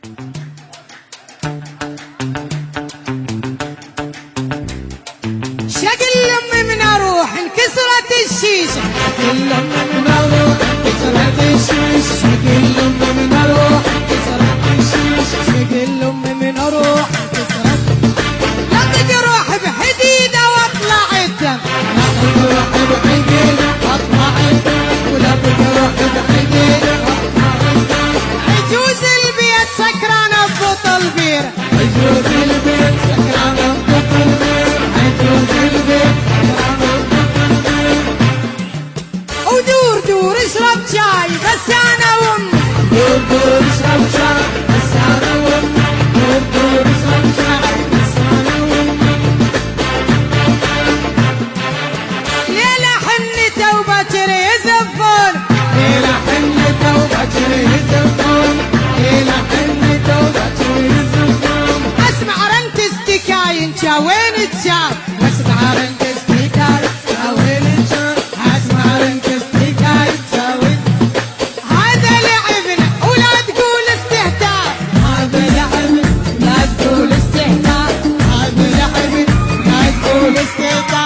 شقل لم من اروح انكسرت الشيشه، شقل لم من اروح انكسرت الشيشه، شقل لم من اروح انكسرت الشيشه، شقل لم من اروح انكسرت. لطق روح بحديده واطلع الدم، لطق روح بحديده واطلع الدم، ولطق روح بحديده واطلع الدم. عجوز البيت سكرانه ببطل بيره، عجوز البيت سكرانه ببطل بيره، عجوز البيت سكرانه ببطل بيره. ودور دور اشرب شاي بس انا وامي، دور دور اشرب شاي بس انا وامي، دور دور اشرب شاي بس انا وامي. ليله حنته وبكر يزفون، ليلة حنته وبكر يزفون، ليلة حنته وبكر يزفون. اسمع رنت استكاين وين الشاي، اسمع رنك استيكاي شاوين الشام، اسمع رنك استيكاي شاوين. هذا لعبنا ولا تقول استهتار، هذا لعب لا تقول استهتار، هذا لعب لا تقول استهتار.